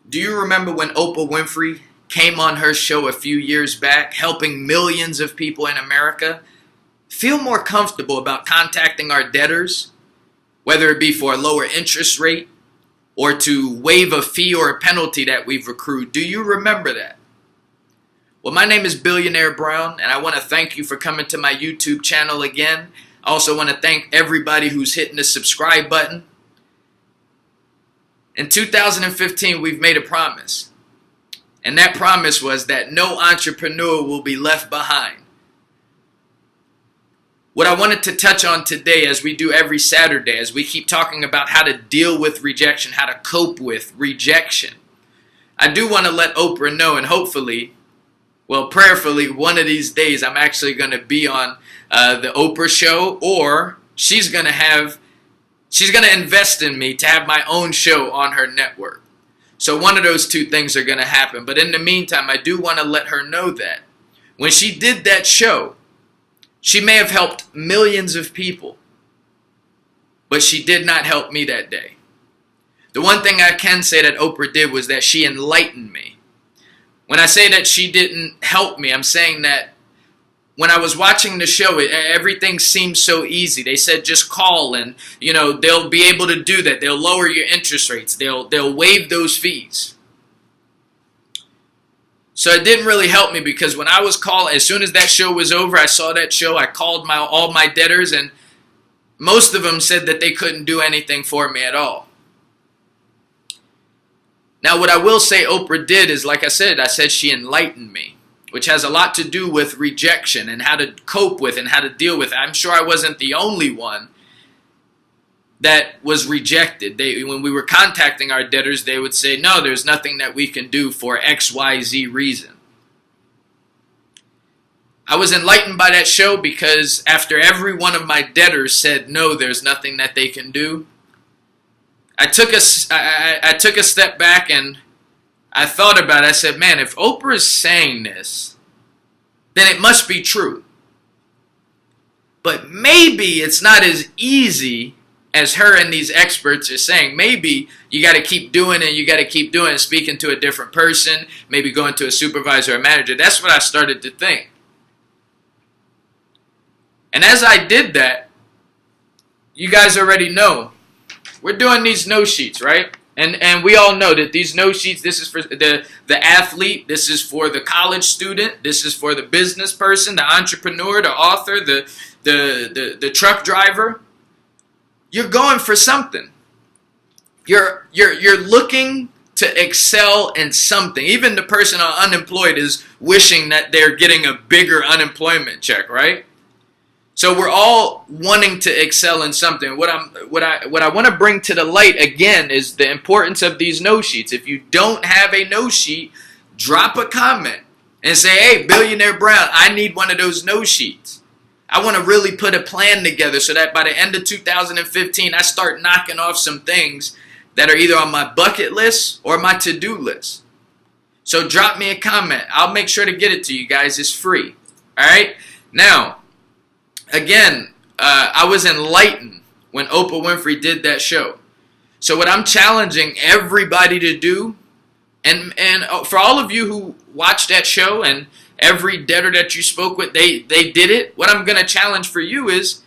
Do you remember when Oprah Winfrey came on her show a few years back, helping millions of people in America feel more comfortable about contacting our debtors, whether it be for a lower interest rate or to waive a fee or a penalty that we've accrued? Do you remember that? Well, my name is Billionaire Brown, and I want to thank you for coming to my YouTube channel again. I also want to thank everybody who's hitting the subscribe button. In 2015, we've made a promise. And that promise was that no entrepreneur will be left behind. What I wanted to touch on today, as we do every Saturday, as we keep talking about how to deal with rejection, how to cope with rejection, I do want to let Oprah know, and hopefully, well, prayerfully, one of these days I'm actually going to be on the Oprah show, or she's going to invest in me to have my own show on her network. So one of those two things are going to happen. But in the meantime, I do want to let her know that when she did that show, she may have helped millions of people, but she did not help me that day. The one thing I can say that Oprah did was that she enlightened me. When I say that she didn't help me, I'm saying that when I was watching the show, everything seemed so easy. They said just call and, they'll be able to do that. They'll lower your interest rates. They'll waive those fees. So it didn't really help me, because when I was called, as soon as that show was over, I saw that show, I called all my debtors, and most of them said that they couldn't do anything for me at all. Now, what I will say Oprah did is, like I said she enlightened me, which has a lot to do with rejection and how to cope with and how to deal with it. I'm sure I wasn't the only one that was rejected. When we were contacting our debtors, they would say, no, there's nothing that we can do for XYZ reason. I was enlightened by that show because after every one of my debtors said, no, there's nothing that they can do, I took a step back and I thought about it. I said, man, if Oprah is saying this, then it must be true. But maybe it's not as easy as her and these experts are saying. Maybe you got to keep doing it, you got to keep doing it, speaking to a different person, maybe going to a supervisor or manager. That's what I started to think. And as I did that, you guys already know, we're doing these no sheets, right? And we all know that these no sheets, this is for the athlete, this is for the college student, this is for the business person, the entrepreneur, the author, the truck driver. You're going for something. You're looking to excel in something. Even the person unemployed is wishing that they're getting a bigger unemployment check, right? So we're all wanting to excel in something. What I want to bring to the light again is the importance of these no sheets. If you don't have a no sheet, drop a comment and say, hey, Billionaire Brown, I need one of those no sheets. I want to really put a plan together so that by the end of 2015, I start knocking off some things that are either on my bucket list or my to-do list. So drop me a comment. I'll make sure to get it to you guys. It's free. All right? Now, again, I was enlightened when Oprah Winfrey did that show. So what I'm challenging everybody to do, and for all of you who watched that show and every debtor that you spoke with, they did it. What I'm going to challenge for you is,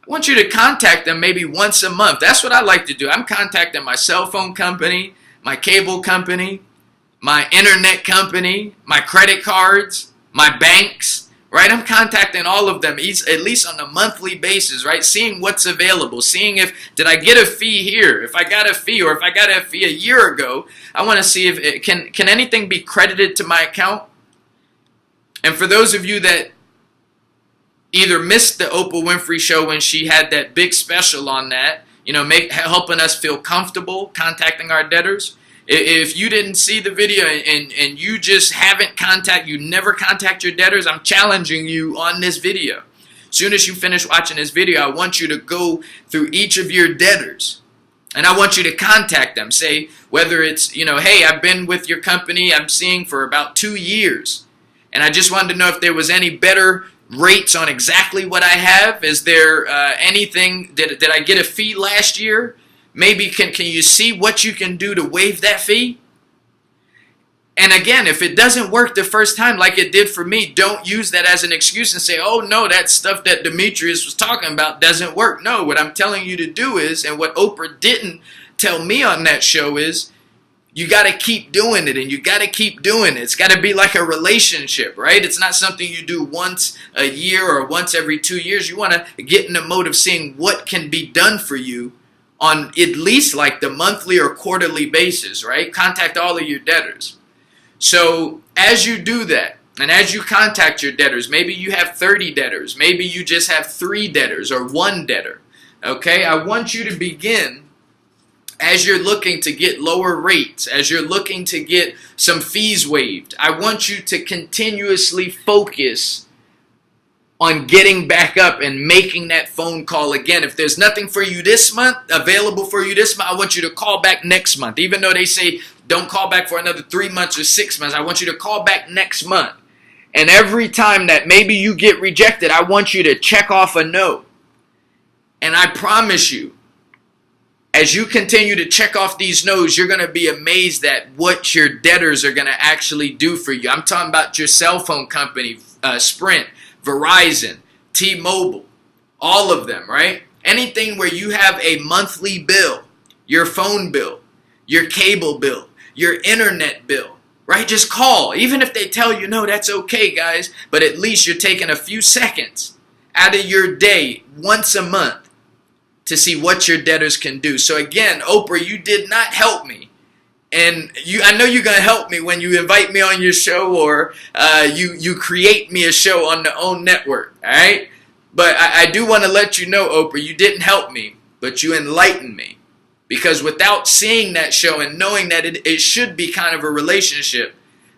I want you to contact them maybe once a month. That's what I like to do. I'm contacting my cell phone company, my cable company, my internet company, my credit cards, my banks. Right, I'm contacting all of them, at least on a monthly basis, right? Seeing what's available, seeing did I get a fee here? If I got a fee, or if I got a fee a year ago, I want to see if can anything be credited to my account? And for those of you that either missed the Oprah Winfrey show when she had that big special on that, helping us feel comfortable contacting our debtors. If you didn't see the video and you just you never contact your debtors, I'm challenging you on this video. As soon as you finish watching this video, I want you to go through each of your debtors. And I want you to contact them. Say, whether it's, hey, I've been with your company, I'm seeing for about 2 years. And I just wanted to know if there was any better rates on exactly what I have. Is there anything, did I get a fee last year? Maybe can you see what you can do to waive that fee? And again, if it doesn't work the first time like it did for me, don't use that as an excuse and say, oh no, that stuff that Demetrius was talking about doesn't work. No, what I'm telling you to do is, and what Oprah didn't tell me on that show is, you got to keep doing it, and you got to keep doing it. It's got to be like a relationship, right? It's not something you do once a year or once every 2 years. You want to get in the mode of seeing what can be done for you on at least like the monthly or quarterly basis, right? Contact all of your debtors. So as you do that, and as you contact your debtors, maybe you have 30 debtors, maybe you just have 3 debtors or 1 debtor, okay? I want you to begin, as you're looking to get lower rates, as you're looking to get some fees waived, I want you to continuously focus on getting back up and making that phone call again. If there's nothing for you this month, available for you this month, I want you to call back next month. Even though they say don't call back for another 3 months or 6 months, I want you to call back next month. And every time that maybe you get rejected, I want you to check off a no. And I promise you, as you continue to check off these no's, you're going to be amazed at what your debtors are going to actually do for you. I'm talking about your cell phone company, Sprint, Verizon, T-Mobile, all of them, right? Anything where you have a monthly bill, your phone bill, your cable bill, your internet bill, right? Just call. Even if they tell you, no, that's okay, guys, but at least you're taking a few seconds out of your day once a month to see what your debtors can do. So again, Oprah, you did not help me. And I know you're going to help me when you invite me on your show, or you create me a show on the OWN network, all right? But I do want to let you know, Oprah, you didn't help me, but you enlightened me. Because without seeing that show and knowing that it should be kind of a relationship,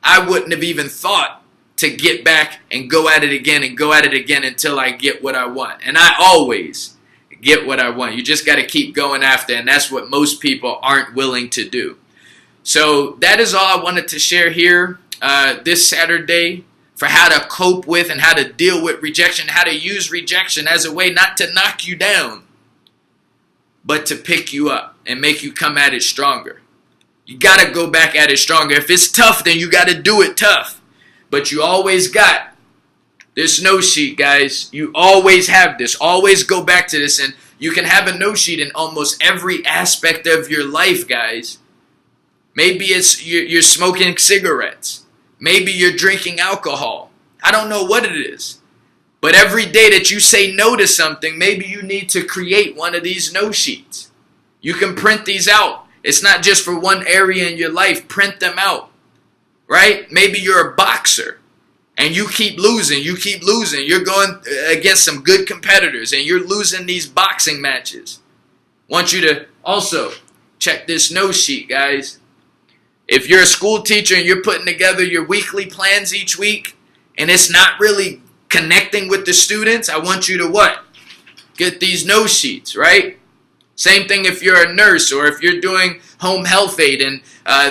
I wouldn't have even thought to get back and go at it again and go at it again until I get what I want. And I always get what I want. You just got to keep going after, and that's what most people aren't willing to do. So that is all I wanted to share here this Saturday for how to cope with and how to deal with rejection, how to use rejection as a way not to knock you down, but to pick you up and make you come at it stronger. You got to go back at it stronger. If it's tough, then you got to do it tough. But you always got this no sheet, guys. You always have this. Always go back to this. And you can have a no sheet in almost every aspect of your life, guys. Maybe it's you're smoking cigarettes. Maybe you're drinking alcohol. I don't know what it is. But every day that you say no to something, maybe you need to create one of these no sheets. You can print these out. It's not just for one area in your life. Print them out, right? Maybe you're a boxer and you keep losing. You're going against some good competitors and you're losing these boxing matches. I want you to also check this no sheet, guys. If you're a school teacher and you're putting together your weekly plans each week and it's not really connecting with the students, I want you to what? Get these no sheets, right? Same thing if you're a nurse or if you're doing home health aid and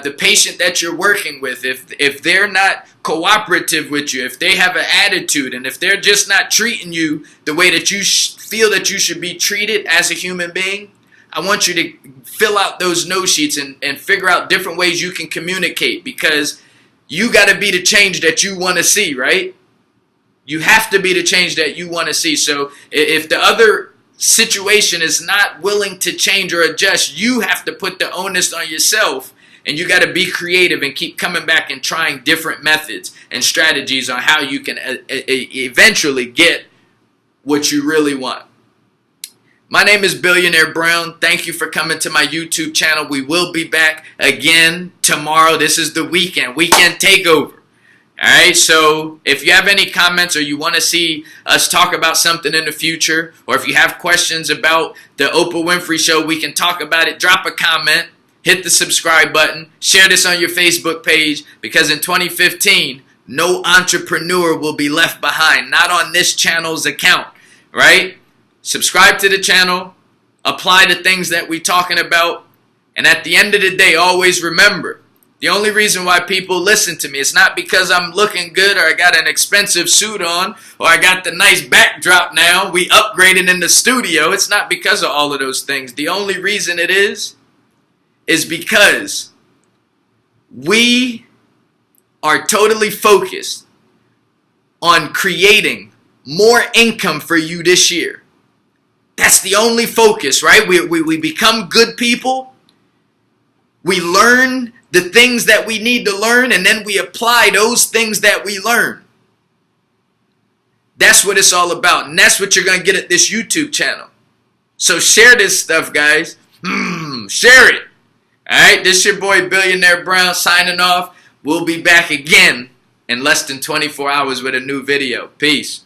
the patient that you're working with, if they're not cooperative with you, if they have an attitude, and if they're just not treating you the way that you feel that you should be treated as a human being, I want you to fill out those no sheets and figure out different ways you can communicate, because you got to be the change that you want to see, right? You have to be the change that you want to see. So if the other situation is not willing to change or adjust, you have to put the onus on yourself, and you got to be creative and keep coming back and trying different methods and strategies on how you can eventually get what you really want. My name is Billionaire Brown. Thank you for coming to my YouTube channel. We will be back again tomorrow. This is the weekend takeover. All right, so if you have any comments or you want to see us talk about something in the future, or if you have questions about the Oprah Winfrey Show, we can talk about it. Drop a comment, hit the subscribe button, share this on your Facebook page, because in 2015, no entrepreneur will be left behind, not on this channel's account, right? Subscribe to the channel, apply the things that we're talking about, and at the end of the day, always remember, the only reason why people listen to me is not because I'm looking good or I got an expensive suit on or I got the nice backdrop now. We upgraded in the studio. It's not because of all of those things. The only reason it is because we are totally focused on creating more income for you this year. That's the only focus, right? We become good people. We learn the things that we need to learn, and then we apply those things that we learn. That's what it's all about, and that's what you're going to get at this YouTube channel. So share this stuff, guys. Share it. All right, this your boy Billionaire Brown signing off. We'll be back again in less than 24 hours with a new video. Peace.